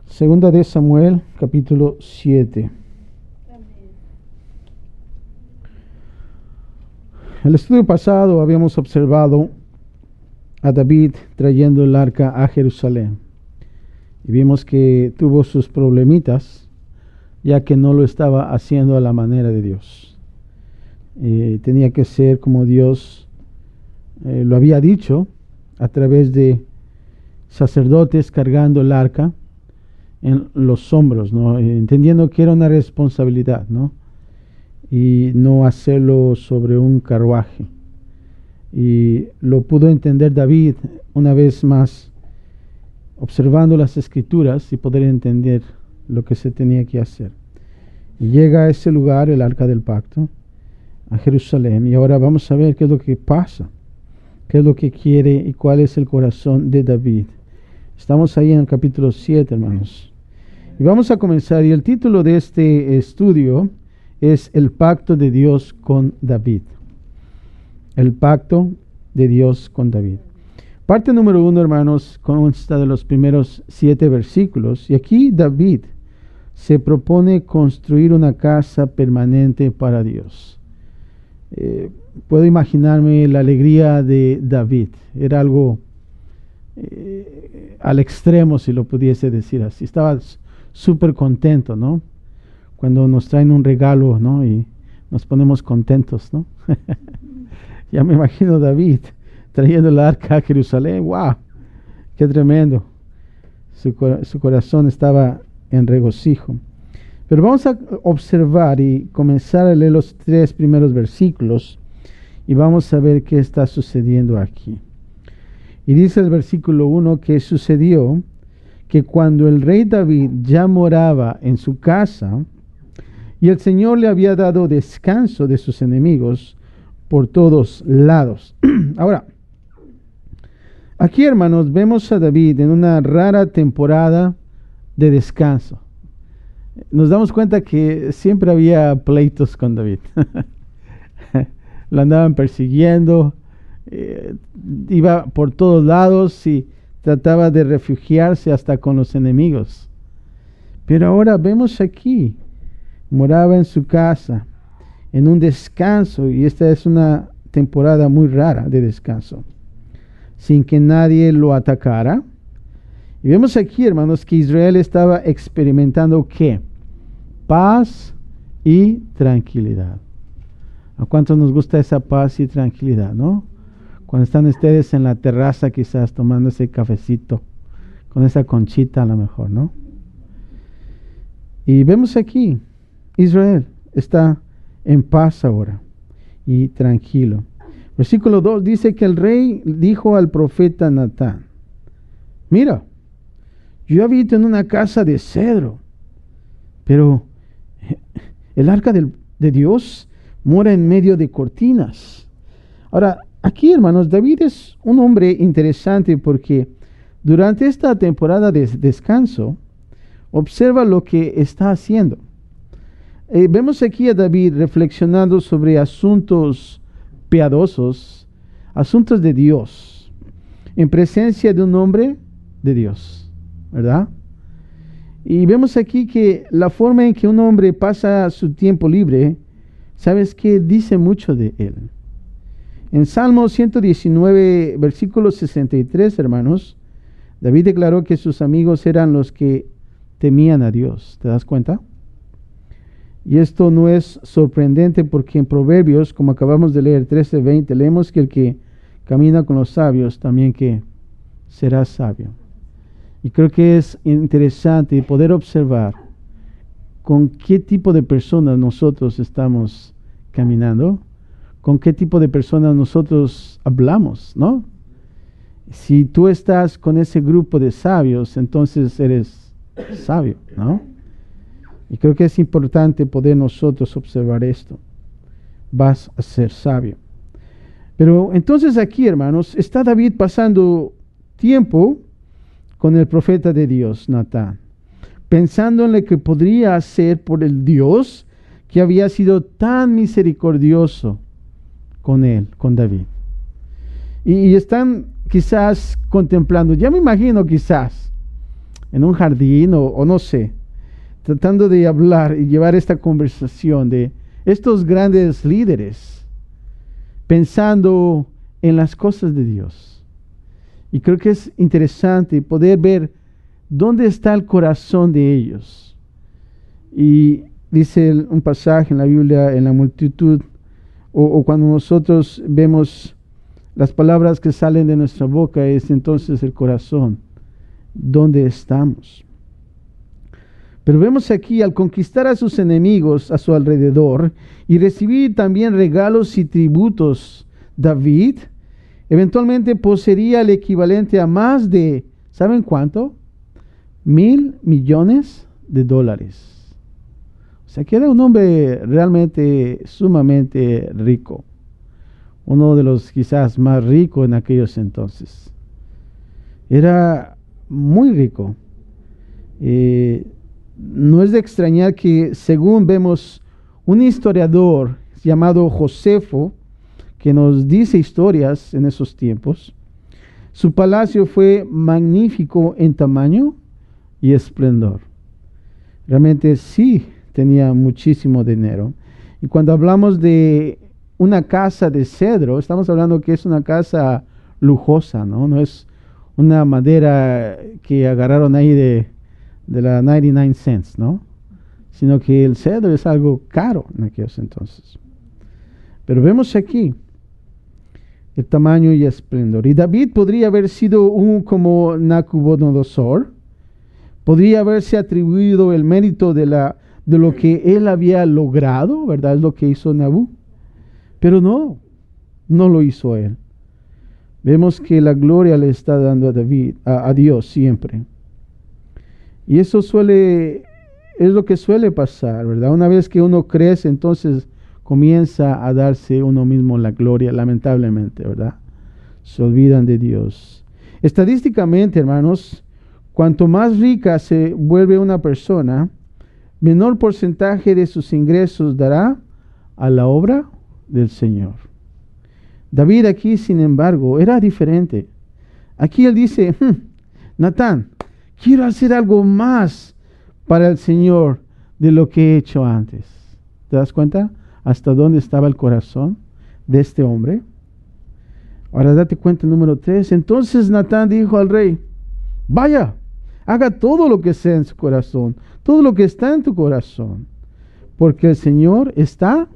Segunda de Samuel, capítulo 7. En el estudio pasado habíamos observado a David trayendo el arca a Jerusalén. Y vimos que tuvo sus problemitas, ya que no lo estaba haciendo a la manera de Dios. Tenía que ser como Dios lo había dicho, a través de sacerdotes cargando el arca en los hombros, ¿no? Entendiendo que era una responsabilidad, ¿no? Y no hacerlo sobre un carruaje. Y lo pudo entender David una vez más, observando las escrituras y poder entender lo que se tenía que hacer. Y llega a ese lugar, el arca del pacto, a Jerusalén, y ahora vamos a ver qué es lo que pasa, qué es lo que quiere y cuál es el corazón de David. Estamos ahí en el capítulo 7, hermanos. Y vamos a comenzar, y el título de este estudio es El pacto de Dios con David. El pacto de Dios con David. Parte número 1, hermanos, consta de los primeros 7 versículos. Y aquí David se propone construir una casa permanente para Dios. Puedo imaginarme la alegría de David. Era algo al extremo, si lo pudiese decir así. Estaba súper contento, ¿no? Cuando nos traen un regalo, ¿no? Y nos ponemos contentos, ¿no? Ya me imagino David trayendo el arca a Jerusalén. ¡Wow! ¡Qué tremendo! Su corazón estaba en regocijo. Pero vamos a observar y comenzar a leer los 3 primeros versículos y vamos a ver qué está sucediendo aquí. Y dice el versículo 1 que sucedió que cuando el rey David ya moraba en su casa y el Señor le había dado descanso de sus enemigos por todos lados. Ahora, aquí, hermanos, vemos a David en una rara temporada de descanso. Nos damos cuenta que siempre había pleitos con David. Lo andaban persiguiendo, iba por todos lados y trataba de refugiarse hasta con los enemigos. Pero ahora vemos aquí, moraba en su casa, en un descanso, y esta es una temporada muy rara de descanso, sin que nadie lo atacara. Y vemos aquí, hermanos, que Israel estaba experimentando ¿qué? Paz y tranquilidad. ¿A cuántos nos gusta esa paz y tranquilidad, no? Cuando están ustedes en la terraza quizás tomando ese cafecito, con esa conchita a lo mejor, ¿no? Y vemos aquí, Israel está en paz ahora y tranquilo. Versículo 2 dice que el rey dijo al profeta Natán: mira, yo habito en una casa de cedro, pero el arca de Dios mora en medio de cortinas. Ahora, aquí, hermanos, David es un hombre interesante porque durante esta temporada de descanso, observa lo que está haciendo. Vemos aquí a David reflexionando sobre asuntos piadosos, asuntos de Dios, en presencia de un hombre de Dios, ¿verdad? Y vemos aquí que la forma en que un hombre pasa su tiempo libre, ¿sabes qué? Dice mucho de él. En Salmo 119, versículo 63, hermanos, David declaró que sus amigos eran los que temían a Dios. ¿Te das cuenta? Y esto no es sorprendente porque en Proverbios, como acabamos de leer 13:20, leemos que el que camina con los sabios también que será sabio. Y creo que es interesante poder observar con qué tipo de personas nosotros estamos caminando, con qué tipo de personas nosotros hablamos, ¿no? Si tú estás con ese grupo de sabios, entonces eres sabio, ¿no? Y creo que es importante poder nosotros observar esto. Vas a ser sabio. Pero entonces aquí, hermanos, está David pasando tiempo con el profeta de Dios, Natán, pensando en lo que podría hacer por el Dios que había sido tan misericordioso con él, con David. Y están quizás contemplando, ya me imagino quizás, en un jardín o no sé, tratando de hablar y llevar esta conversación de estos grandes líderes, pensando en las cosas de Dios. Y creo que es interesante poder ver dónde está el corazón de ellos. Y dice un pasaje en la Biblia, en la multitud, o cuando nosotros vemos las palabras que salen de nuestra boca, es entonces el corazón, dónde estamos. Pero vemos aquí, al conquistar a sus enemigos a su alrededor y recibir también regalos y tributos, David eventualmente poseería el equivalente a más de, ¿saben cuánto? $1,000 millones. O sea que era un hombre realmente sumamente rico. Uno de los quizás más ricos en aquellos entonces. Era muy rico. No es de extrañar que, según vemos un historiador llamado Josefo, que nos dice historias en esos tiempos, su palacio fue magnífico en tamaño y esplendor. Realmente sí tenía muchísimo dinero. Y cuando hablamos de una casa de cedro, estamos hablando que es una casa lujosa, ¿no? No es una madera que agarraron ahí de la 99 cents, ¿no? Sino que el cedro es algo caro en aquellos entonces. Pero vemos aquí el tamaño y esplendor. Y David podría haber sido como Nabucodonosor, podría haberse atribuido el mérito de lo que él había logrado, ¿verdad? Es lo que hizo Nabú. Pero no lo hizo él. Vemos que la gloria le está dando a David, a Dios siempre. Y eso es lo que suele pasar, ¿verdad? Una vez que uno crece, entonces comienza a darse uno mismo la gloria, lamentablemente, ¿verdad? Se olvidan de Dios. Estadísticamente, hermanos, cuanto más rica se vuelve una persona, menor porcentaje de sus ingresos dará a la obra del Señor. David aquí, sin embargo, era diferente. Aquí él dice, Natán, quiero hacer algo más para el Señor de lo que he hecho antes. ¿Te das cuenta hasta dónde estaba el corazón de este hombre? Ahora date cuenta el número 3. Entonces Natán dijo al rey, vaya, haga todo lo que sea en su corazón, todo lo que está en tu corazón, porque el Señor está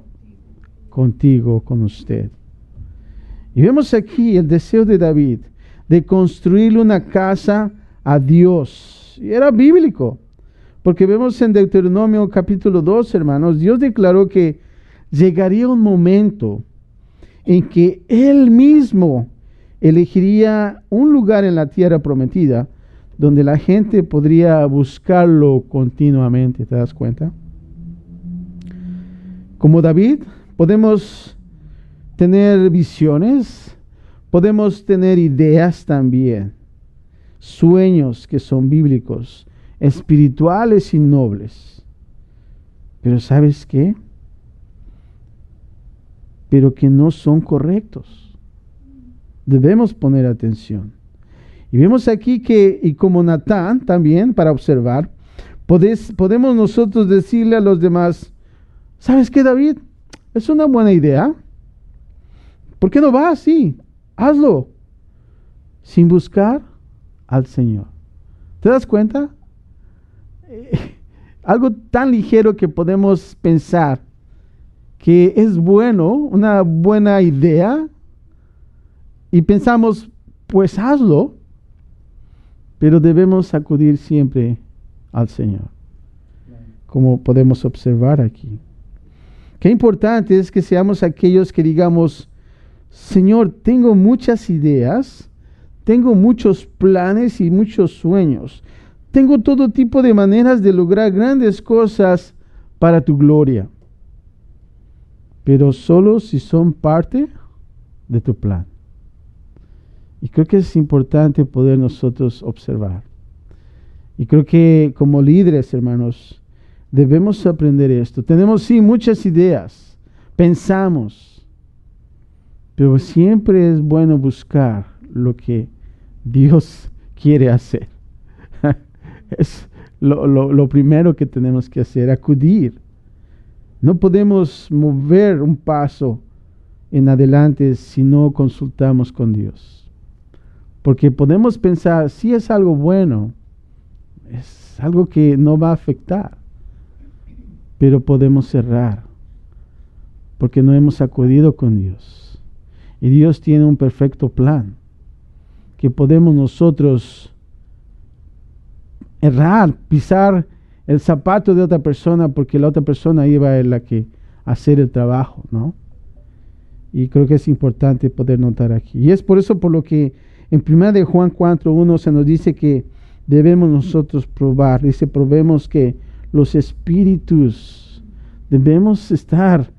contigo, con usted. Y vemos aquí el deseo de David de construirle una casa a Dios. Y era bíblico, porque vemos en Deuteronomio capítulo 2, hermanos, Dios declaró que llegaría un momento en que Él mismo elegiría un lugar en la tierra prometida donde la gente podría buscarlo continuamente. ¿Te das cuenta? Como David, podemos tener visiones, podemos tener ideas también, sueños que son bíblicos, espirituales y nobles. Pero ¿sabes qué? Pero que no son correctos. Debemos poner atención. Y vemos aquí que, y como Natán también, para observar, podemos nosotros decirle a los demás, ¿sabes qué, David? Es una buena idea. ¿Por qué no vas? Sí, hazlo. Sin buscar al Señor. ¿Te das cuenta? Algo tan ligero que podemos pensar que es bueno, una buena idea, y pensamos, pues hazlo, pero debemos acudir siempre al Señor, como podemos observar aquí. Qué importante es que seamos aquellos que digamos, Señor, tengo muchas ideas, tengo muchos planes y muchos sueños, tengo todo tipo de maneras de lograr grandes cosas para tu gloria, pero solo si son parte de tu plan. Y creo que es importante poder nosotros observar. Y creo que como líderes, hermanos, debemos aprender esto. Tenemos, sí, muchas ideas, pensamos, pero siempre es bueno buscar lo que Dios quiere hacer. Es lo primero que tenemos que hacer, acudir. No podemos mover un paso en adelante si no consultamos con Dios. Porque podemos pensar, si es algo bueno, es algo que no va a afectar, pero podemos cerrar, porque no hemos acudido con Dios. Y Dios tiene un perfecto plan, que podemos nosotros errar, pisar el zapato de otra persona, porque la otra persona iba a la que hacer el trabajo, ¿no? Y creo que es importante poder notar aquí. Y es por eso por lo que en 1 de Juan 4:1 se nos dice que debemos nosotros probar. Dice, probemos que los espíritus, debemos estar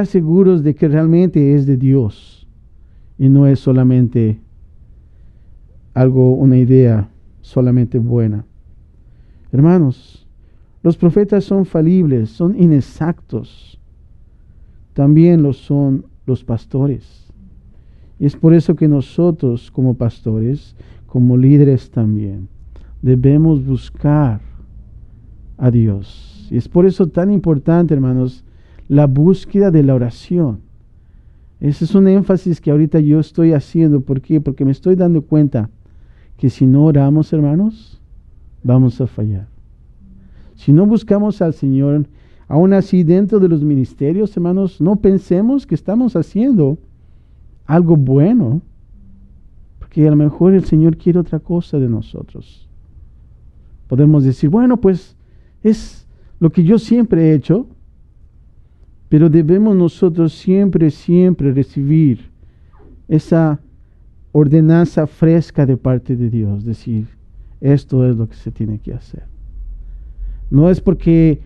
seguros de que realmente es de Dios y no es solamente algo, una idea solamente buena. Hermanos, los profetas son falibles, son inexactos. También lo son los pastores. Y es por eso que nosotros como pastores, como líderes también, debemos buscar a Dios. Y es por eso tan importante, hermanos, la búsqueda de la oración. Ese es un énfasis que ahorita yo estoy haciendo. ¿Por qué? Porque me estoy dando cuenta que si no oramos, hermanos, vamos a fallar. Si no buscamos al Señor, aún así dentro de los ministerios, hermanos, no pensemos que estamos haciendo algo bueno, porque a lo mejor el Señor quiere otra cosa de nosotros. Podemos decir, bueno, pues es lo que yo siempre he hecho, pero debemos nosotros siempre recibir esa ordenanza fresca de parte de Dios, decir, esto es lo que se tiene que hacer. No es porque,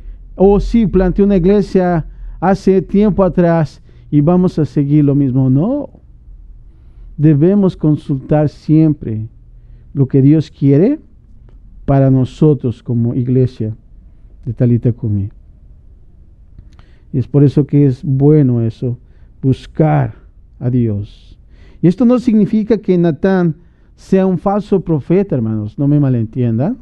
sí, planté una iglesia hace tiempo atrás y vamos a seguir lo mismo. No. Debemos consultar siempre lo que Dios quiere para nosotros como iglesia de Talita Kumi. Y es por eso que es bueno eso, buscar a Dios. Y esto no significa que Natán sea un falso profeta, hermanos, no me malentiendan.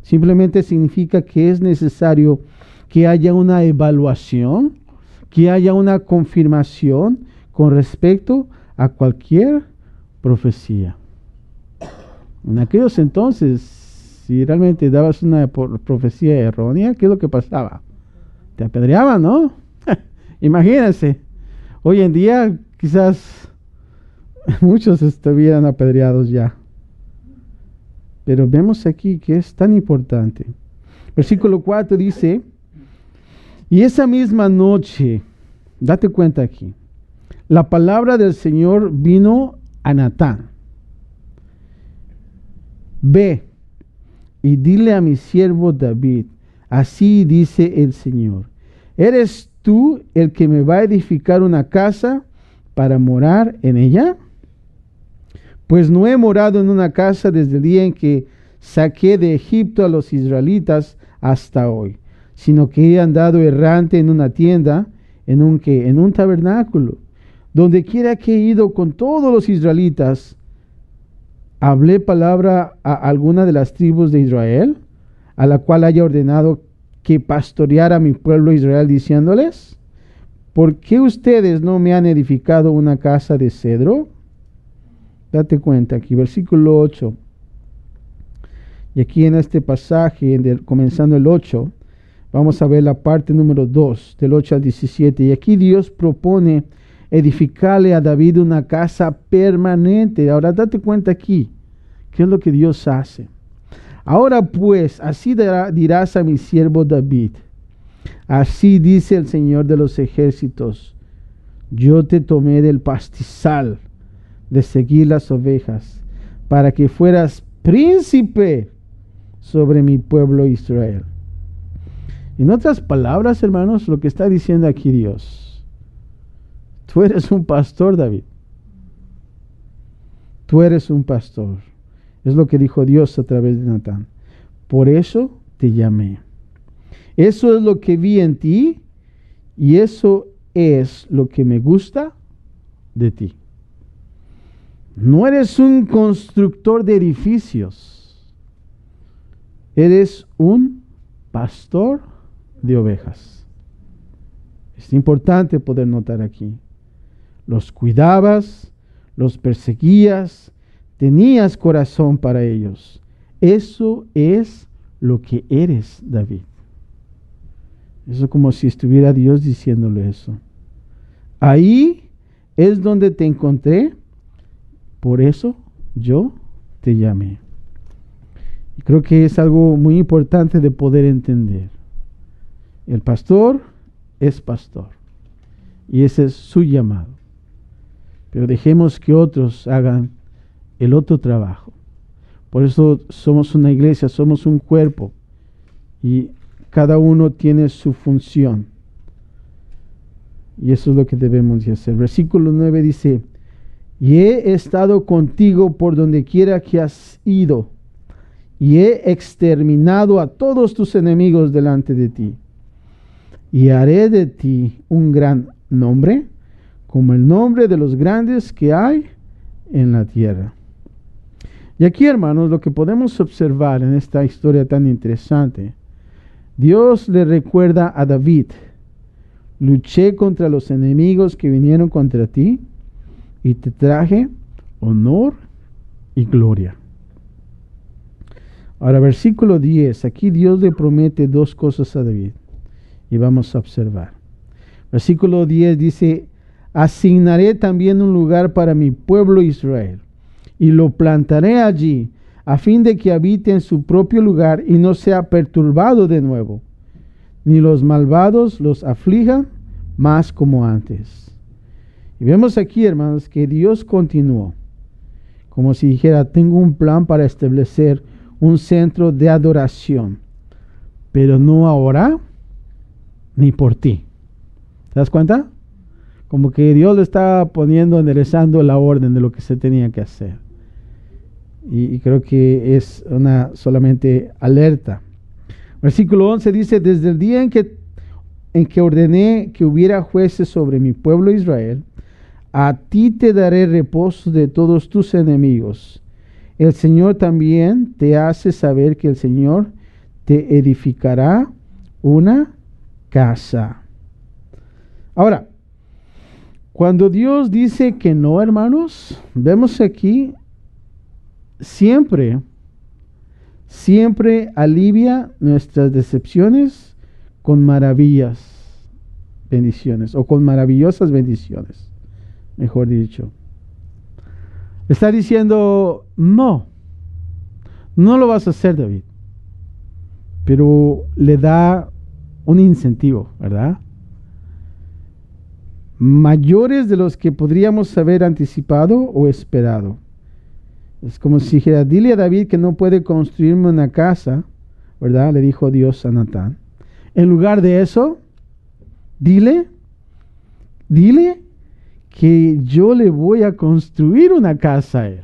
Simplemente significa que es necesario que haya una evaluación, que haya una confirmación con respecto a cualquier profecía. En aquellos entonces, si realmente dabas una profecía errónea, ¿qué es lo que pasaba? Te apedreaban, ¿no? Imagínense. Hoy en día quizás muchos estuvieran apedreados ya. Pero vemos aquí que es tan importante. Versículo 4 dice, y esa misma noche, date cuenta aquí, la palabra del Señor vino a Natán. Ve y dile a mi siervo David, así dice el Señor, ¿eres tú el que me va a edificar una casa para morar en ella? Pues no he morado en una casa desde el día en que saqué de Egipto a los israelitas hasta hoy, sino que he andado errante en una tienda, en un tabernáculo. Donde quiera que he ido con todos los israelitas, hablé palabra a alguna de las tribus de Israel, a la cual haya ordenado que pastoreara a mi pueblo Israel, diciéndoles, ¿por qué ustedes no me han edificado una casa de cedro? Date cuenta aquí, versículo 8. Y aquí en este pasaje, comenzando el 8, vamos a ver la parte número 2, del 8 al 17. Y aquí Dios propone edificarle a David una casa permanente. Ahora date cuenta aquí, ¿qué es lo que Dios hace? Ahora pues, así dirás a mi siervo David, así dice el Señor de los ejércitos, yo te tomé del pastizal de seguir las ovejas, para que fueras príncipe sobre mi pueblo Israel. En otras palabras, hermanos, lo que está diciendo aquí Dios, tú eres un pastor, David. Tú eres un pastor. Es lo que dijo Dios a través de Natán. Por eso te llamé. Eso es lo que vi en ti y eso es lo que me gusta de ti. No eres un constructor de edificios. Eres un pastor de ovejas. Es importante poder notar aquí. Los cuidabas, los perseguías, tenías corazón para ellos. Eso es lo que eres, David. Eso es como si estuviera Dios diciéndole eso. Ahí es donde te encontré, por eso yo te llamé. Y creo que es algo muy importante de poder entender. El pastor es pastor, y ese es su llamado. Pero dejemos que otros hagan el otro trabajo. Por eso somos una iglesia, somos un cuerpo, y cada uno tiene su función. Y eso es lo que debemos de hacer. Versículo 9 dice: y he estado contigo por donde quiera que has ido, y he exterminado a todos tus enemigos delante de ti. Y haré de ti un gran nombre, como el nombre de los grandes que hay en la tierra. Y aquí, hermanos, lo que podemos observar en esta historia tan interesante, Dios le recuerda a David: luché contra los enemigos que vinieron contra ti, y te traje honor y gloria. Ahora, versículo 10, aquí Dios le promete dos cosas a David, y vamos a observar. Versículo 10 dice: asignaré también un lugar para mi pueblo Israel, y lo plantaré allí, a fin de que habite en su propio lugar y no sea perturbado de nuevo, ni los malvados los aflijan más como antes. Y vemos aquí, hermanos, que Dios continuó, como si dijera: tengo un plan para establecer un centro de adoración, pero no ahora, ni por ti. ¿Te das cuenta? Como que Dios le está poniendo, enderezando la orden de lo que se tenía que hacer. Y creo que es una solamente alerta. Versículo 11 dice: desde el día en que ordené que hubiera jueces sobre mi pueblo Israel, a ti te daré reposo de todos tus enemigos. El Señor también te hace saber que el Señor te edificará una casa. Ahora, cuando Dios dice que no, hermanos, vemos aquí siempre alivia nuestras decepciones con maravillas, bendiciones, o con maravillosas bendiciones, mejor dicho. Está diciendo: no lo vas a hacer, David, pero le da un incentivo, ¿verdad? Mayores de los que podríamos haber anticipado o esperado. Es como si dijera: dile a David que no puede construirme una casa, ¿verdad? Le dijo Dios a Natán. En lugar de eso, dile que yo le voy a construir una casa a él.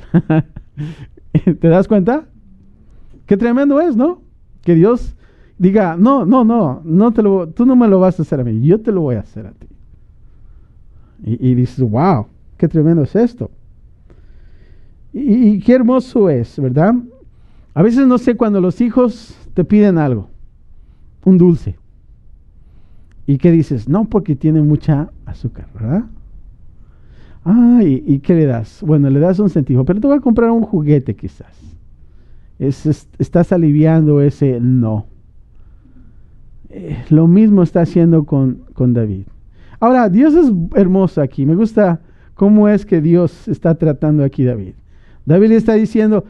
¿Te das cuenta? Qué tremendo es, ¿no? Que Dios diga: tú no me lo vas a hacer a mí, yo te lo voy a hacer a ti. Y dices: wow, qué tremendo es esto. Y qué hermoso es, ¿verdad? A veces, no sé, cuando los hijos te piden algo, un dulce, ¿y qué dices? No, porque tiene mucha azúcar, ¿verdad? ¿Y qué le das? Bueno, le das un centavo, pero te voy a comprar un juguete quizás. Estás aliviando ese no. Lo mismo está haciendo con David. Ahora, Dios es hermoso aquí. Me gusta cómo es que Dios está tratando aquí a David. David está diciendo,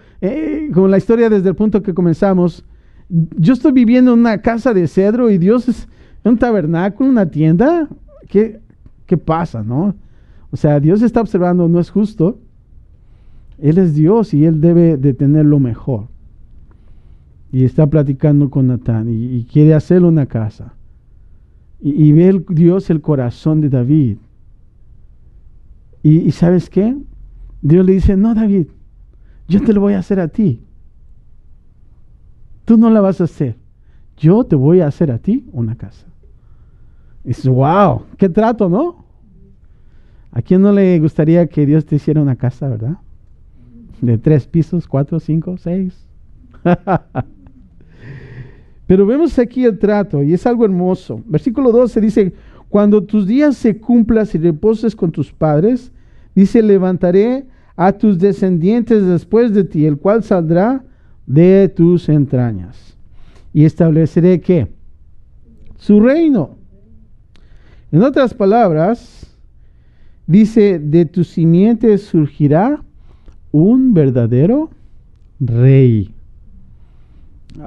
como la historia desde el punto que comenzamos: yo estoy viviendo en una casa de cedro y Dios es un tabernáculo, una tienda. ¿Qué pasa, no? O sea, Dios está observando, no es justo. Él es Dios y Él debe de tener lo mejor. Y está platicando con Natán y quiere hacerle una casa. Y ve Dios el corazón de David. Y ¿sabes qué? Dios le dice: no, David, yo te lo voy a hacer a ti. Tú no la vas a hacer. Yo te voy a hacer a ti una casa. Y dices: wow, qué trato, ¿no? ¿A quién no le gustaría que Dios te hiciera una casa, verdad? De 3 pisos, 4, 5, 6. Pero vemos aquí el trato y es algo hermoso. Versículo 12 dice, cuando tus días se cumplas y reposes con tus padres, dice, levantaré a tus descendientes después de ti, el cual saldrá de tus entrañas. Y estableceré, ¿qué? Su reino. En otras palabras, dice, de tu simiente surgirá un verdadero rey.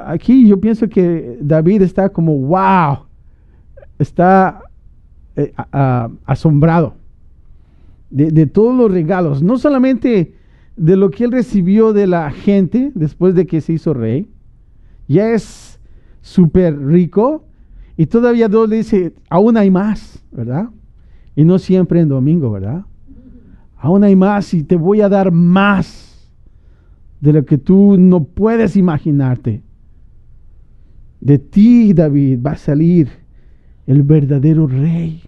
Aquí yo pienso que David está como, wow, está asombrado de todos los regalos, no solamente de lo que él recibió de la gente después de que se hizo rey, ya es súper rico, y todavía Dios le dice, aún hay más, ¿verdad? Y no siempre en domingo, ¿verdad? Aún hay más y te voy a dar más de lo que tú no puedes imaginarte. De ti, David, va a salir el verdadero rey.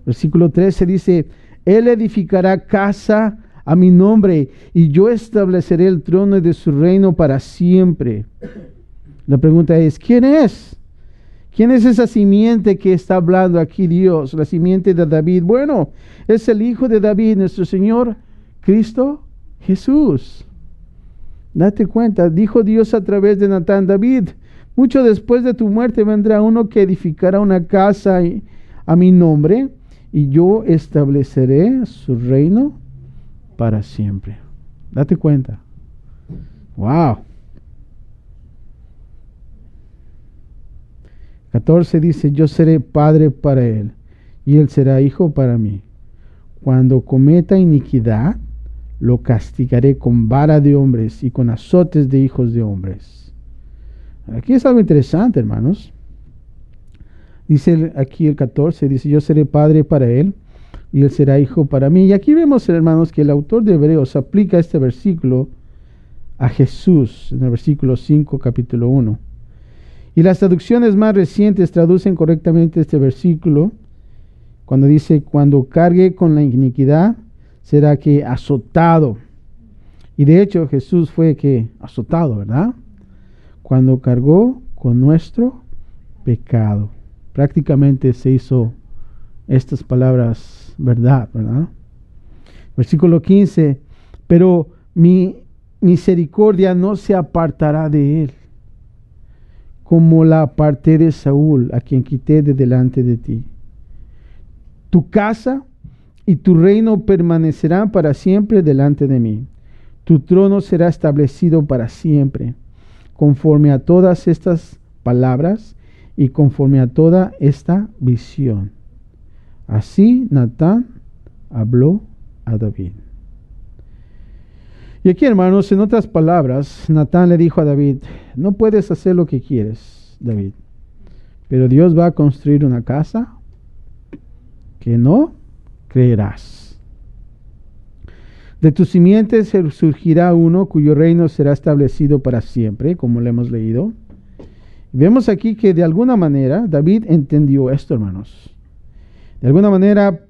Versículo 13 dice, Él edificará casa a mi nombre y yo estableceré el trono de su reino para siempre. La pregunta es, ¿quién es? ¿Quién es esa simiente que está hablando aquí Dios? La simiente de David. Bueno, es el Hijo de David, nuestro Señor Cristo Jesús. Date cuenta, dijo Dios a través de Natán, David, mucho después de tu muerte vendrá uno que edificará una casa a mi nombre y yo estableceré su reino para siempre. Date cuenta. Wow. 14 dice, yo seré padre para él y él será hijo para mí. Cuando cometa iniquidad, lo castigaré con vara de hombres y con azotes de hijos de hombres. Aquí es algo interesante, hermanos. Dice aquí el 14, dice, yo seré padre para él y él será hijo para mí. Y aquí vemos, hermanos, que el autor de Hebreos aplica este versículo a Jesús, en el versículo 5, capítulo 1. Y las traducciones más recientes traducen correctamente este versículo cuando dice, cuando cargue con la iniquidad, será que azotado. Y de hecho Jesús fue que azotado, ¿verdad? Cuando cargó con nuestro pecado. Prácticamente se hizo estas palabras verdad, ¿verdad? Versículo 15, pero mi misericordia no se apartará de él, como la aparté de Saúl, a quien quité de delante de ti. Tu casa y tu reino permanecerán para siempre delante de mí. Tu trono será establecido para siempre, conforme a todas estas palabras y conforme a toda esta visión. Así Natán habló a David. Y aquí, hermanos, en otras palabras, Natán le dijo a David, no puedes hacer lo que quieres, David, pero Dios va a construir una casa que no creerás. De tus simientes surgirá uno cuyo reino será establecido para siempre, como lo hemos leído. Vemos aquí que de alguna manera David entendió esto, hermanos. De alguna manera,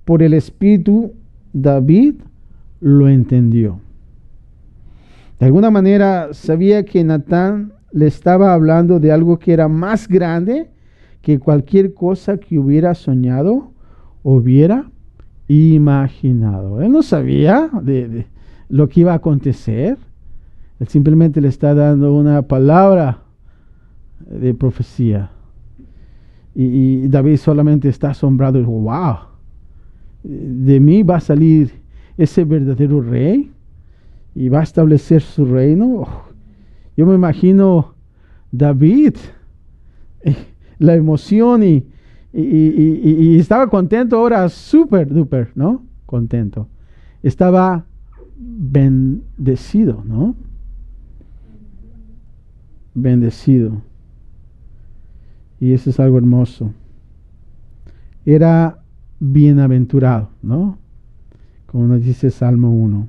por el Espíritu, David lo entendió. De alguna manera sabía que Natán le estaba hablando de algo que era más grande que cualquier cosa que hubiera soñado o hubiera imaginado. Él no sabía de lo que iba a acontecer. Él simplemente le está dando una palabra de profecía. Y David solamente está asombrado. Dijo, wow, de mí va a salir ese verdadero rey y va a establecer su reino. Yo me imagino David, la emoción y estaba contento ahora, súper duper, ¿no? Contento. Estaba bendecido, ¿no? Bendecido. Y eso es algo hermoso. Era bienaventurado, ¿no? Como nos dice Salmo 1.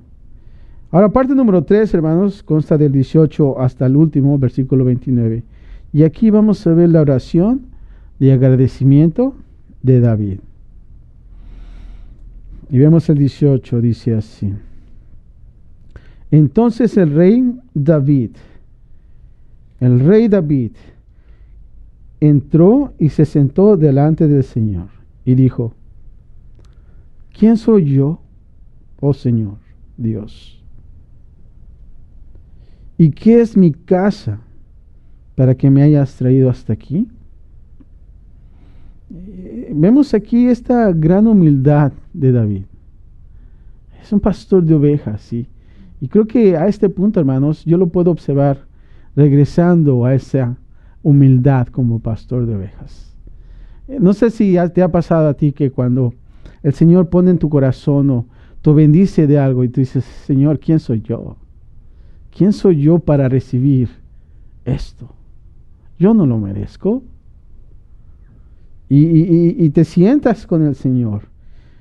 Ahora, parte número 3, hermanos, consta del 18 hasta el último, versículo 29. Y aquí vamos a ver la oración de agradecimiento de David. Y vemos el 18, dice así. Entonces el rey David el rey David entró y se sentó delante del Señor y dijo: ¿Quién soy yo, oh Señor Dios? ¿Y qué es mi casa para que me hayas traído hasta aquí? Vemos aquí esta gran humildad de David. Es un pastor de ovejas, sí. Y creo que a este punto, hermanos, yo lo puedo observar regresando a esa humildad como pastor de ovejas. No sé si te ha pasado a ti que cuando el Señor pone en tu corazón o te bendice de algo y tú dices: Señor, ¿quién soy yo? ¿Quién soy yo para recibir esto? Yo no lo merezco. Y te sientas con el Señor.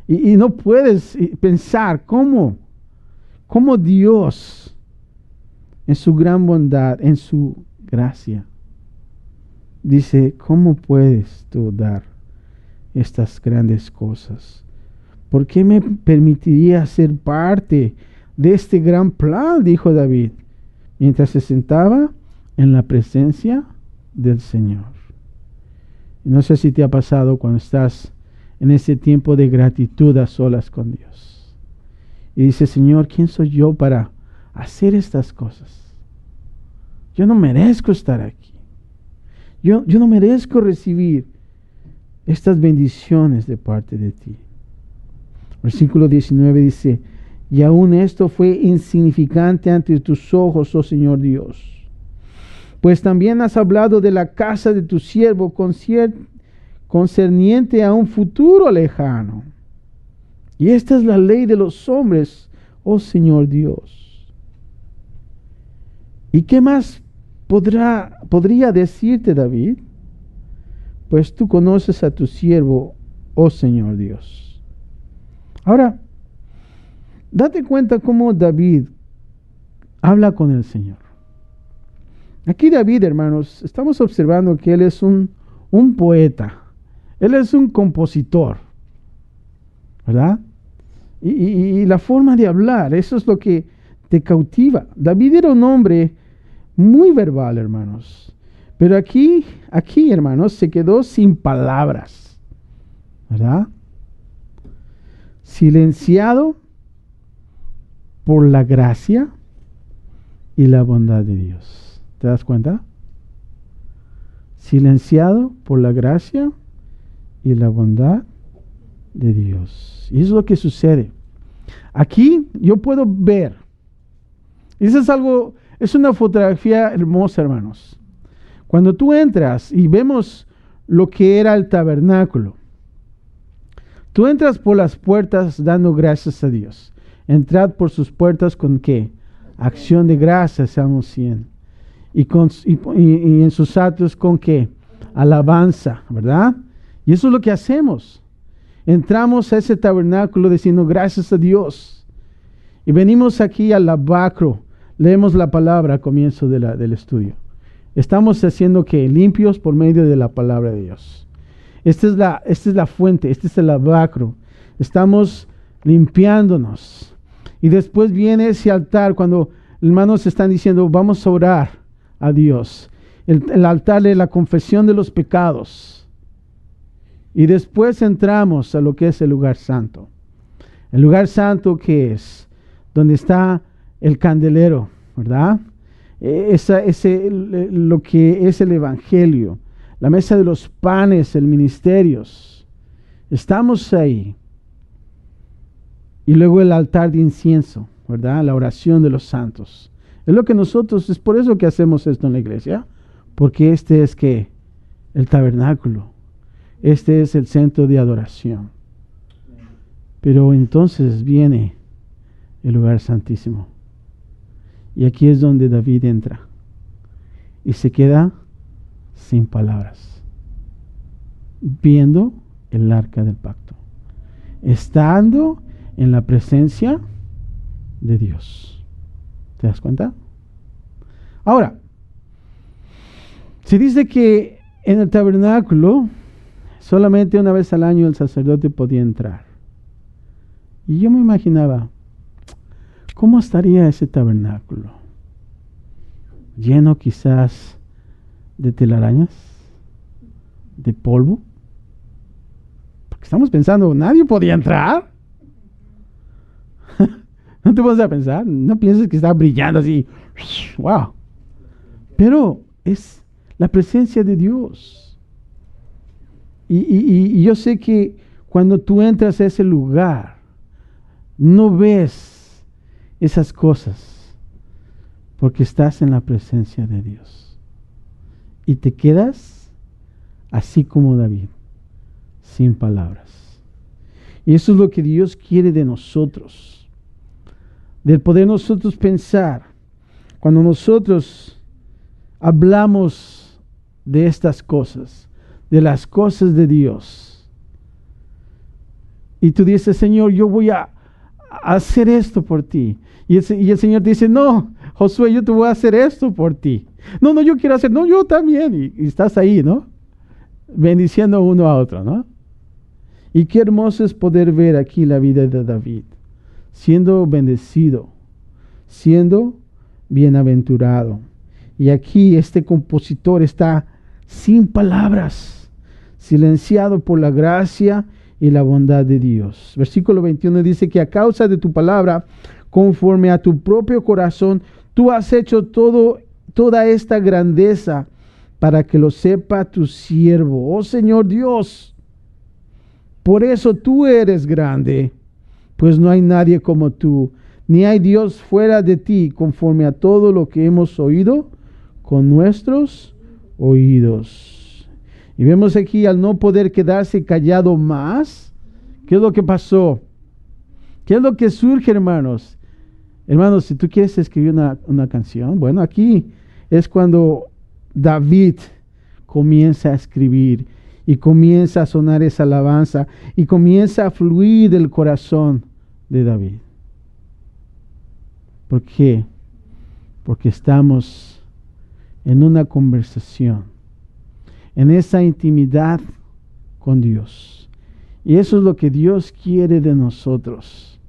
Y no puedes pensar cómo Dios, en su gran bondad, en su gracia, dice: ¿cómo puedes tú dar estas grandes cosas? ¿Por qué me permitiría ser parte de este gran plan? Dijo David, mientras se sentaba en la presencia del Señor. No sé si te ha pasado cuando estás en ese tiempo de gratitud a solas con Dios. Y dices: Señor, ¿quién soy yo para hacer estas cosas? Yo no merezco estar aquí. Yo no merezco recibir estas bendiciones de parte de ti. Versículo 19 dice: y aún esto fue insignificante ante tus ojos, oh Señor Dios. Pues también has hablado de la casa de tu siervo concerniente a un futuro lejano. Y esta es la ley de los hombres, oh Señor Dios. ¿Y qué más podría decirte David? Pues tú conoces a tu siervo, oh Señor Dios. Ahora, date cuenta cómo David habla con el Señor. Aquí David, hermanos, estamos observando que él es un poeta. Él es un compositor, ¿verdad? Y la forma de hablar, eso es lo que te cautiva. David era un hombre muy verbal, hermanos. Pero aquí, hermanos, se quedó sin palabras, ¿verdad? Silenciado por la gracia y la bondad de Dios. ¿Te das cuenta? Silenciado por la gracia y la bondad de Dios. Y eso es lo que sucede. Aquí yo puedo ver. Eso es una fotografía hermosa, hermanos. Cuando tú entras y vemos lo que era el tabernáculo, tú entras por las puertas dando gracias a Dios. Entrad por sus puertas con ¿qué? Acción de gracias, Salmos 100. Y en sus atrios con ¿qué? Alabanza, ¿verdad? Y eso es lo que hacemos. Entramos a ese tabernáculo diciendo gracias a Dios. Y venimos aquí al lavacro. Leemos la palabra al comienzo del estudio. Estamos haciendo que limpios por medio de la palabra de Dios. Esta es la fuente, este es el lavacro. Estamos limpiándonos. Y después viene ese altar cuando hermanos están diciendo vamos a orar a Dios. El altar de la confesión de los pecados. Y después entramos a lo que es el lugar santo. El lugar santo que es donde está el candelero, ¿verdad? Lo que es el evangelio, la mesa de los panes, el ministerios. Estamos ahí. Y luego el altar de incienso, ¿verdad? La oración de los santos. Es por eso que hacemos esto en la iglesia, porque este es que el tabernáculo, este es el centro de adoración. Pero entonces viene el lugar santísimo. Y aquí es donde David entra y se queda sin palabras, viendo el arca del pacto, estando en la presencia de Dios. ¿Te das cuenta? Ahora, se dice que en el tabernáculo solamente una vez al año el sacerdote podía entrar. Y yo me imaginaba, ¿cómo estaría ese tabernáculo? Lleno quizás de telarañas, de polvo. Porque estamos pensando, nadie podía entrar. No te pones a pensar, no pienses que está brillando así. Wow. Pero es la presencia de Dios. Y yo sé que cuando tú entras a ese lugar, no ves esas cosas, porque estás en la presencia de Dios. Y te quedas así como David, sin palabras. Y eso es lo que Dios quiere de nosotros. Del poder nosotros pensar. Cuando nosotros hablamos de estas cosas, de las cosas de Dios, y tú dices, Señor, yo voy a hacer esto por ti. Y el Señor te dice, no, Josué, yo te voy a hacer esto por ti. No, yo quiero hacer, no, yo también. Y estás ahí, ¿no? Bendiciendo uno a otro, ¿no? Y qué hermoso es poder ver aquí la vida de David, siendo bendecido, siendo bienaventurado. Y aquí este compositor está sin palabras, silenciado por la gracia y la bondad de Dios. Versículo 21 dice que a causa de tu palabra, conforme a tu propio corazón, tú has hecho toda esta grandeza para que lo sepa tu siervo. Oh Señor Dios, por eso tú eres grande, pues no hay nadie como tú, ni hay Dios fuera de ti, conforme a todo lo que hemos oído con nuestros oídos. Y vemos aquí, al no poder quedarse callado más, ¿qué es lo que pasó? ¿Qué es lo que surge, hermanos? Hermanos, si tú quieres escribir una canción, bueno, aquí es cuando David comienza a escribir y comienza a sonar esa alabanza y comienza a fluir del corazón de David. ¿Por qué? Porque estamos en una conversación, en esa intimidad con Dios. Y eso es lo que Dios quiere de nosotros.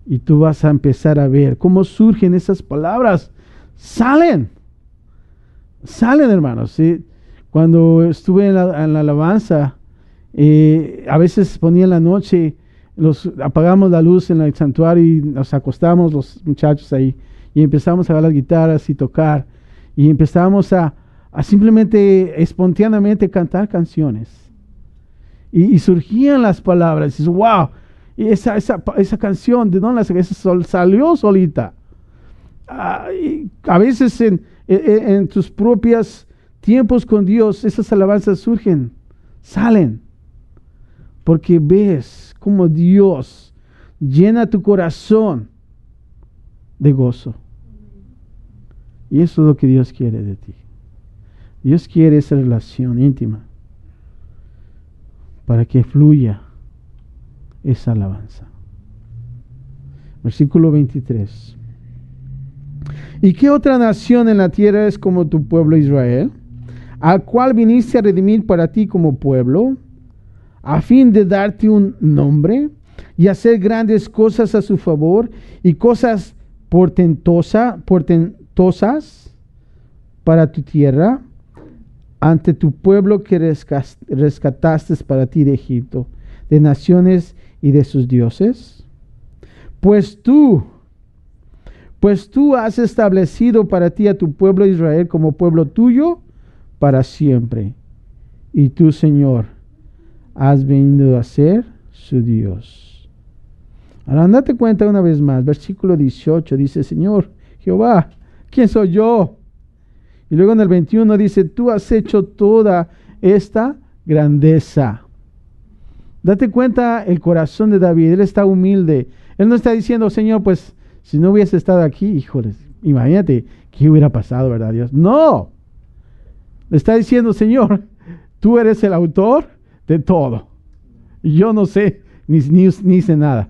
Y tú vas a empezar a ver cómo surgen esas palabras. Salen, hermanos. ¿Sí? Cuando estuve en la alabanza, a veces ponía en la noche, apagamos la luz en el santuario y nos acostamos los muchachos ahí y empezamos a agarrar las guitarras y tocar y empezamos a simplemente espontáneamente cantar canciones y surgían las palabras y dices, wow, y esa canción, ¿de dónde salió solita? Y a veces en tus propios tiempos con Dios esas alabanzas surgen, salen, porque ves cómo Dios llena tu corazón de gozo. Y eso es lo que Dios quiere de ti. Dios quiere esa relación íntima para que fluya esa alabanza. Versículo 23. ¿Y qué otra nación en la tierra es como tu pueblo Israel, al cual viniste a redimir para ti como pueblo, a fin de darte un nombre y hacer grandes cosas a su favor y cosas portentosas para tu tierra, ante tu pueblo que rescataste para ti de Egipto, de naciones y de sus dioses? Pues tú has establecido para ti a tu pueblo Israel como pueblo tuyo para siempre. Y tú, Señor, has venido a ser su Dios. Ahora, date cuenta una vez más, versículo 18 dice, Señor, Jehová, ¿quién soy yo? Y luego en el 21 dice, tú has hecho toda esta grandeza. Date cuenta el corazón de David, él está humilde. Él no está diciendo, Señor, pues, si no hubiese estado aquí, híjoles, imagínate qué hubiera pasado, ¿verdad, Dios? No. Le está diciendo, Señor, tú eres el autor de todo. Y yo no sé, ni sé nada.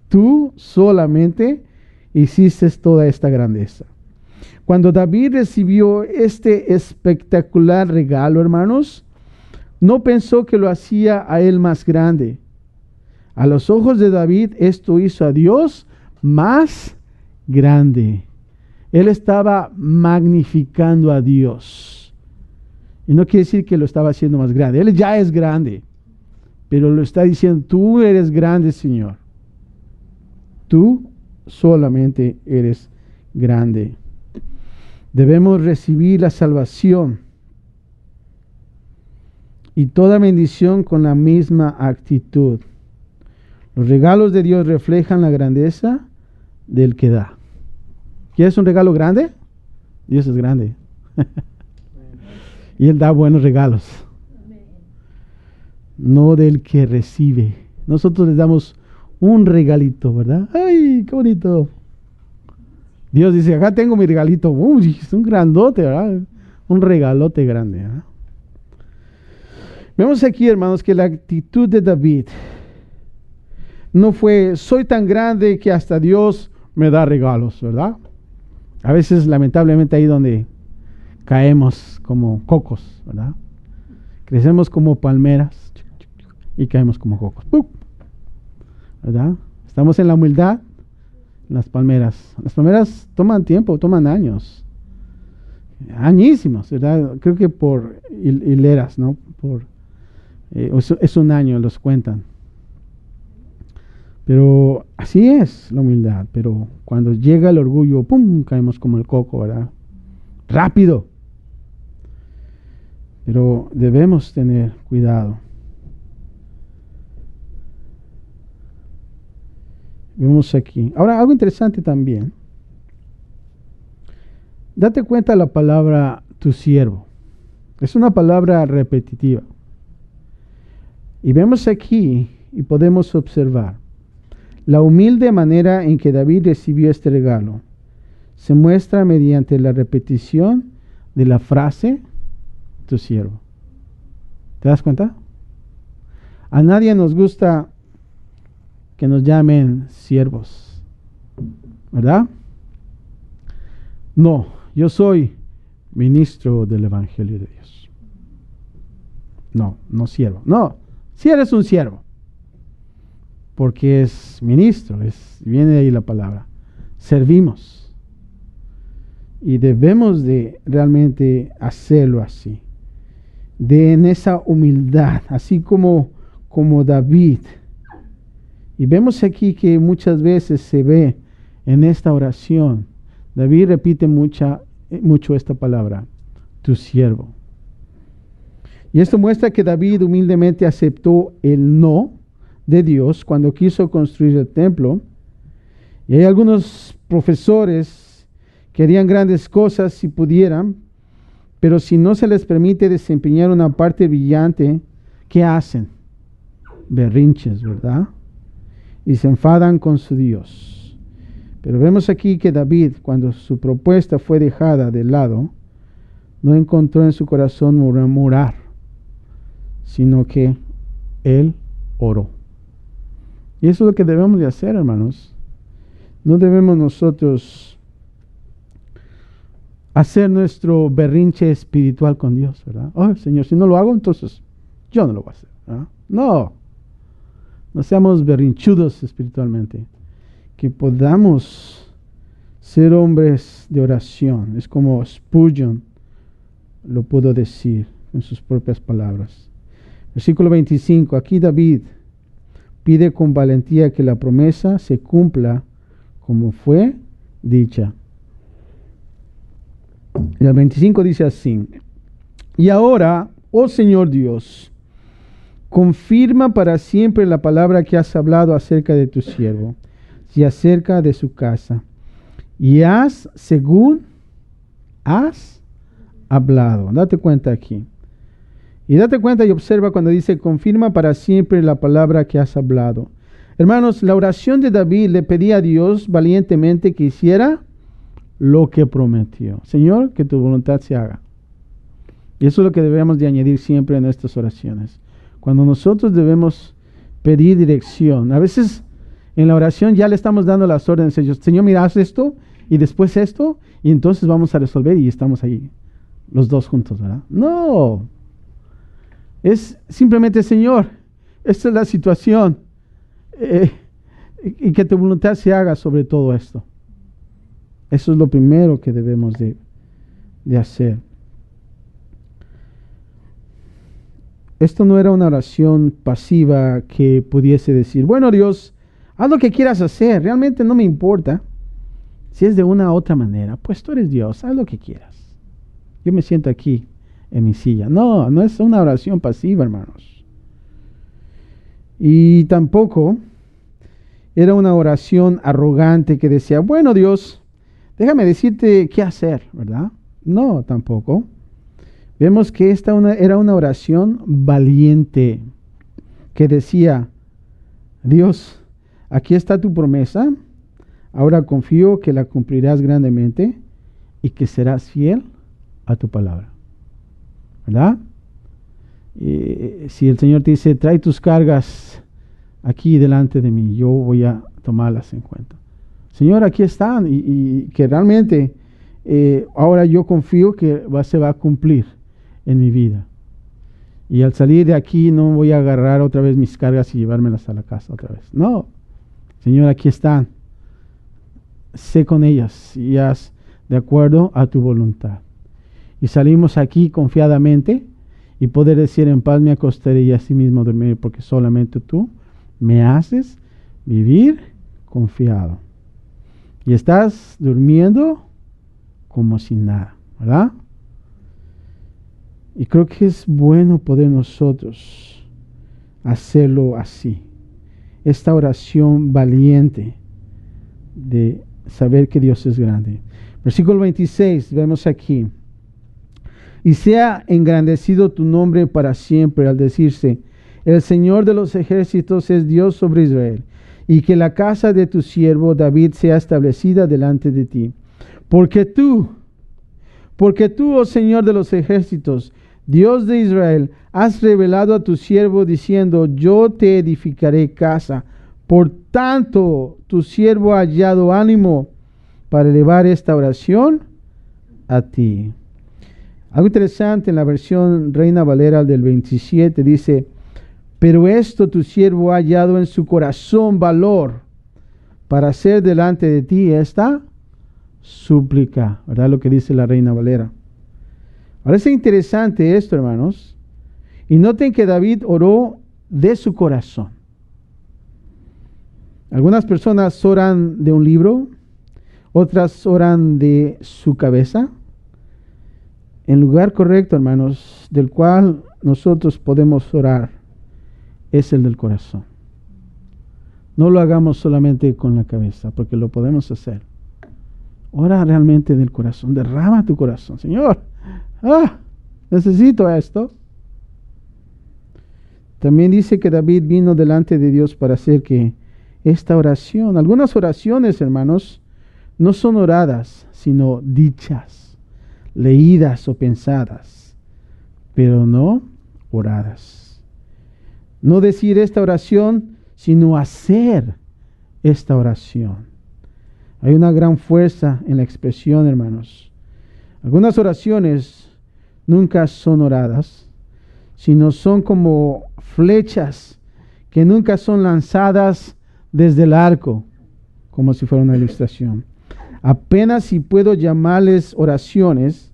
Tú solamente hiciste toda esta grandeza. Cuando David recibió este espectacular regalo, hermanos, no pensó que lo hacía a él más grande. A los ojos de David, esto hizo a Dios más grande. Él estaba magnificando a Dios. Y no quiere decir que lo estaba haciendo más grande. Él ya es grande. Pero lo está diciendo, tú eres grande, Señor. Tú solamente eres grande. Debemos recibir la salvación y toda bendición con la misma actitud. Los regalos de Dios reflejan la grandeza del que da. ¿Quieres un regalo grande? Dios es grande. Y Él da buenos regalos. No del que recibe. Nosotros les damos un regalito, ¿verdad? ¡Ay, qué bonito! Dios dice, acá tengo mi regalito. Uy, es un grandote, ¿verdad? Un regalote grande, ¿verdad? Vemos aquí, hermanos, que la actitud de David no fue, soy tan grande que hasta Dios me da regalos, ¿verdad? A veces, lamentablemente, ahí donde caemos como cocos, ¿verdad? Crecemos como palmeras y caemos como cocos, ¿verdad? Estamos en la humildad, las palmeras. Las palmeras toman tiempo, toman años, añísimos, ¿verdad? Creo que por hileras, ¿no? Es un año, los cuentan. Pero así es la humildad. Pero cuando llega el orgullo, ¡pum!, caemos como el coco, ¿verdad? Rápido. Pero debemos tener cuidado. Vemos aquí. Ahora, algo interesante también. Date cuenta la palabra tu siervo. Es una palabra repetitiva. Y vemos aquí y podemos observar la humilde manera en que David recibió este regalo. Se muestra mediante la repetición de la frase tu siervo. ¿Te das cuenta? A nadie nos gusta que nos llamen siervos, ¿verdad? No, yo soy ministro del Evangelio de Dios. No, no siervo. No, si eres un siervo, porque es ministro, viene de ahí la palabra. Servimos. Y debemos de realmente hacerlo así. En esa humildad, así como David. Y vemos aquí que muchas veces se ve en esta oración, David repite mucho esta palabra, tu siervo. Y esto muestra que David humildemente aceptó el no de Dios cuando quiso construir el templo. Y hay algunos profesores que harían grandes cosas si pudieran, pero si no se les permite desempeñar una parte brillante, ¿qué hacen? Berrinches, ¿verdad? Y se enfadan con su Dios. Pero vemos aquí que David, cuando su propuesta fue dejada de lado, no encontró en su corazón murmurar, sino que él oró. Y eso es lo que debemos de hacer, hermanos. No debemos nosotros hacer nuestro berrinche espiritual con Dios, ¿verdad? Oh, Señor, si no lo hago, entonces yo no lo voy a hacer, ¿verdad? No seamos berrinchudos espiritualmente. Que podamos ser hombres de oración. Es como Spurgeon lo pudo decir en sus propias palabras. Versículo 25. Aquí David pide con valentía que la promesa se cumpla como fue dicha. Y el 25 dice así: y ahora, oh Señor Dios, confirma para siempre la palabra que has hablado acerca de tu siervo y acerca de su casa. Y haz según has hablado. Date cuenta aquí. Y date cuenta y observa cuando dice confirma para siempre la palabra que has hablado. Hermanos, la oración de David le pedía a Dios valientemente que hiciera lo que prometió. Señor, que tu voluntad se haga. Y eso es lo que debemos de añadir siempre en nuestras oraciones. Cuando nosotros debemos pedir dirección, a veces en la oración ya le estamos dando las órdenes a Dios. Señor, mira, haz esto y después esto y entonces vamos a resolver y estamos ahí los dos juntos, ¿verdad? No. Es simplemente, Señor, esta es la situación y que tu voluntad se haga sobre todo esto. Eso es lo primero que debemos de hacer. Esto no era una oración pasiva que pudiese decir, bueno Dios, haz lo que quieras hacer, realmente no me importa. Si es de una u otra manera, pues tú eres Dios, haz lo que quieras. Yo me siento aquí en mi silla. No, no es una oración pasiva, hermanos. Y tampoco era una oración arrogante que decía, bueno Dios, déjame decirte qué hacer, ¿verdad? No, tampoco. Vemos que esta era una oración valiente que decía, Dios, aquí está tu promesa, ahora confío que la cumplirás grandemente y que serás fiel a tu palabra. ¿Verdad? Si el Señor te dice, trae tus cargas aquí delante de mí, yo voy a tomarlas en cuenta. Señor, aquí están y que realmente ahora yo confío que se va a cumplir en mi vida. Y al salir de aquí no voy a agarrar otra vez mis cargas y llevármelas a la casa otra vez. No, Señor, aquí están. Sé con ellas y haz de acuerdo a tu voluntad. Y salimos aquí confiadamente y poder decir en paz me acostaré y así mismo dormir, porque solamente tú me haces vivir confiado. Y estás durmiendo como sin nada, ¿verdad? Y creo que es bueno poder nosotros hacerlo así. Esta oración valiente de saber que Dios es grande. Versículo 26, vemos aquí. Y sea engrandecido tu nombre para siempre, al decirse, el Señor de los ejércitos es Dios sobre Israel, y que la casa de tu siervo David sea establecida delante de ti. Porque tú, oh Señor de los ejércitos, Dios de Israel, has revelado a tu siervo diciendo, yo te edificaré casa. Por tanto, tu siervo ha hallado ánimo para elevar esta oración a ti. Algo interesante en la versión Reina Valera del 27 dice, pero esto tu siervo ha hallado en su corazón valor para hacer delante de ti esta súplica, ¿verdad? Lo que dice la Reina Valera. Parece interesante esto, hermanos. Y noten que David oró de su corazón. Algunas personas oran de un libro, otras oran de su cabeza. El lugar correcto, hermanos, del cual nosotros podemos orar es el del corazón. No lo hagamos solamente con la cabeza, porque lo podemos hacer. Ora realmente del corazón, derrama tu corazón. Señor, necesito esto. También dice que David vino delante de Dios para hacer que esta oración, algunas oraciones, hermanos, no son oradas, sino dichas, leídas o pensadas, pero no oradas. No decir esta oración, sino hacer esta oración. Hay una gran fuerza en la expresión, hermanos. Algunas oraciones nunca son oradas, sino son como flechas que nunca son lanzadas desde el arco, como si fuera una ilustración. Apenas si puedo llamarles oraciones,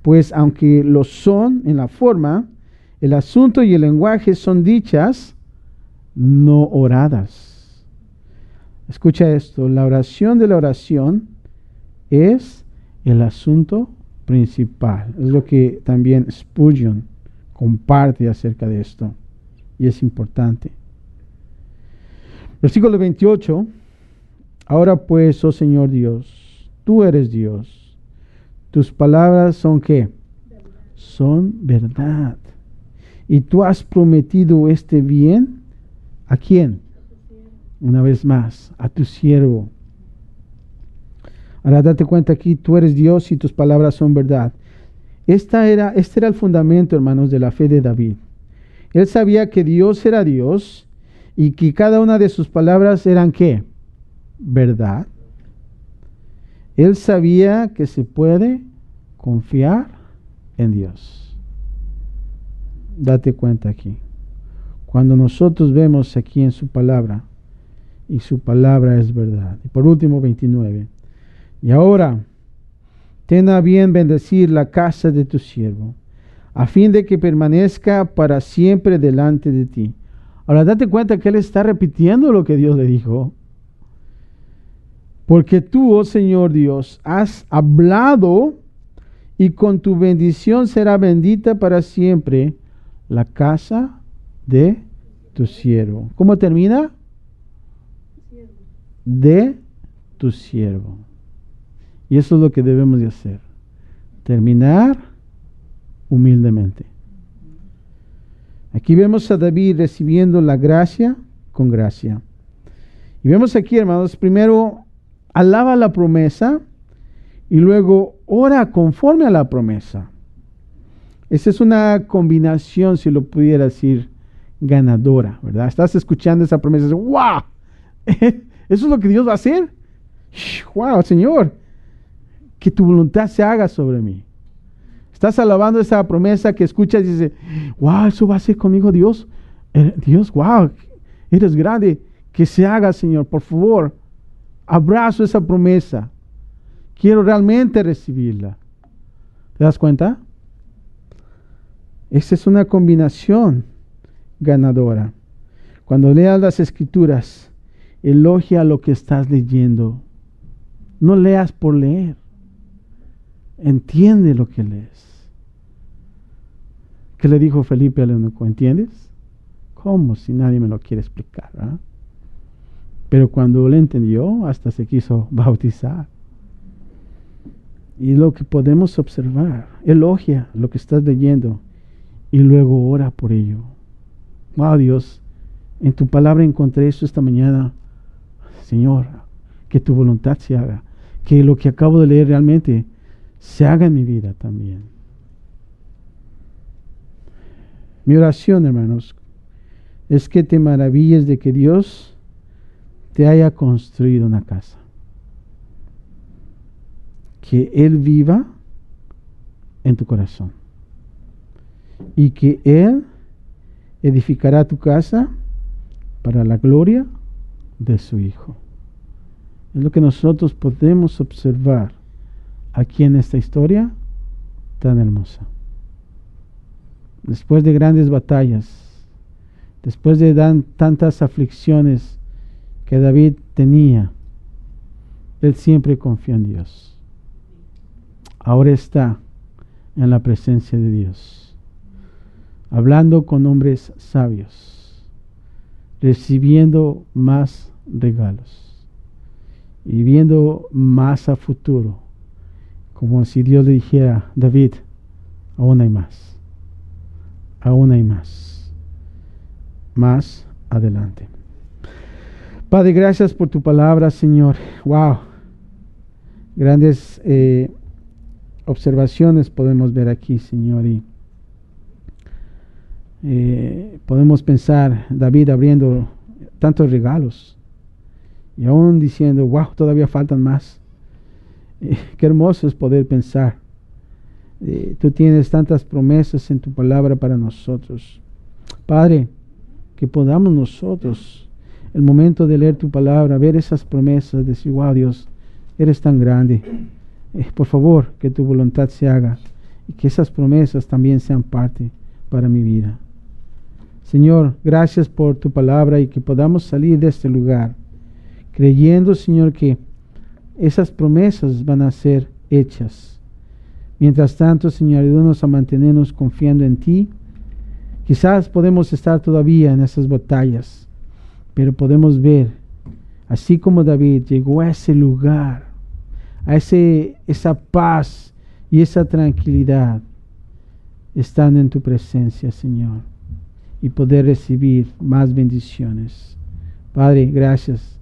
pues aunque lo son en la forma, el asunto y el lenguaje son dichas, no oradas. Escucha esto, la oración de la oración es el asunto principal. Es lo que también Spurgeon comparte acerca de esto. Y es importante. Versículo 28. Ahora pues, oh Señor Dios, tú eres Dios. Tus palabras son ¿qué? Son verdad. Y tú has prometido este bien. ¿A quién? Una vez más, a tu siervo. Ahora date cuenta aquí, tú eres Dios y tus palabras son verdad. Este era el fundamento, hermanos, de la fe de David. Él sabía que Dios era Dios y que cada una de sus palabras eran ¿qué? Verdad. Él sabía que se puede confiar en Dios. Date cuenta aquí. Cuando nosotros vemos aquí en su palabra, y su palabra es verdad. Y por último, 29. Y ahora, ten a bien bendecir la casa de tu siervo, a fin de que permanezca para siempre delante de ti. Ahora date cuenta que él está repitiendo lo que Dios le dijo. Porque tú, oh Señor Dios, has hablado y con tu bendición será bendita para siempre la casa de tu siervo. ¿Cómo termina? De tu siervo. Y eso es lo que debemos de hacer. Terminar humildemente. Aquí vemos a David recibiendo la gracia con gracia. Y vemos aquí, hermanos, primero alaba la promesa y luego ora conforme a la promesa. Esa es una combinación, si lo pudiera decir, ganadora, ¿verdad? Estás escuchando esa promesa y dices, ¡wow! ¿Eso es lo que Dios va a hacer? ¡Wow, Señor! Que tu voluntad se haga sobre mí. Estás alabando esa promesa que escuchas y dices, ¡wow! Eso va a ser conmigo, Dios. Dios, ¡wow! Eres grande. Que se haga, Señor, por favor. Abrazo esa promesa. Quiero realmente recibirla. ¿Te das cuenta? Esa es una combinación ganadora. Cuando leas las escrituras, elogia lo que estás leyendo. No leas por leer. Entiende lo que lees. ¿Qué le dijo Felipe al eunuco? ¿Entiendes? ¿Cómo? Si nadie me lo quiere explicar, ¿verdad? Pero cuando él entendió, hasta se quiso bautizar. Y lo que podemos observar, elogia lo que estás leyendo y luego ora por ello. Wow, Dios, en tu palabra encontré esto esta mañana. Señor, que tu voluntad se haga. Que lo que acabo de leer realmente se haga en mi vida también. Mi oración, hermanos, es que te maravilles de que Dios te haya construido una casa. Que Él viva en tu corazón. Y que Él edificará tu casa para la gloria de su Hijo. Es lo que nosotros podemos observar aquí en esta historia tan hermosa. Después de grandes batallas, después de tantas aflicciones que David tenía, él siempre confió en Dios. Ahora está en la presencia de Dios, hablando con hombres sabios, recibiendo más regalos y viendo más a futuro, como si Dios le dijera, David, aún hay más, aún hay más adelante. Padre, gracias por tu palabra, Señor. Wow, grandes observaciones podemos ver aquí, Señor, y podemos pensar David abriendo tantos regalos y aún diciendo, wow, todavía faltan más. Qué hermoso es poder pensar. Tú tienes tantas promesas en tu palabra para nosotros. Padre, que podamos nosotros, el momento de leer tu palabra, ver esas promesas, decir, wow, Dios, eres tan grande. Por favor, que tu voluntad se haga y que esas promesas también sean parte para mi vida. Señor, gracias por tu palabra y que podamos salir de este lugar creyendo, Señor, que esas promesas van a ser hechas. Mientras tanto, Señor, ayúdanos a mantenernos confiando en ti. Quizás podemos estar todavía en esas batallas, pero podemos ver, así como David llegó a ese lugar, a esa paz y esa tranquilidad, estando en tu presencia, Señor, y poder recibir más bendiciones. Padre, gracias,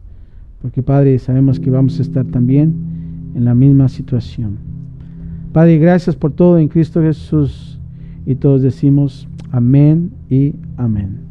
porque Padre, sabemos que vamos a estar también en la misma situación. Padre, gracias por todo en Cristo Jesús, y todos decimos amén y amén.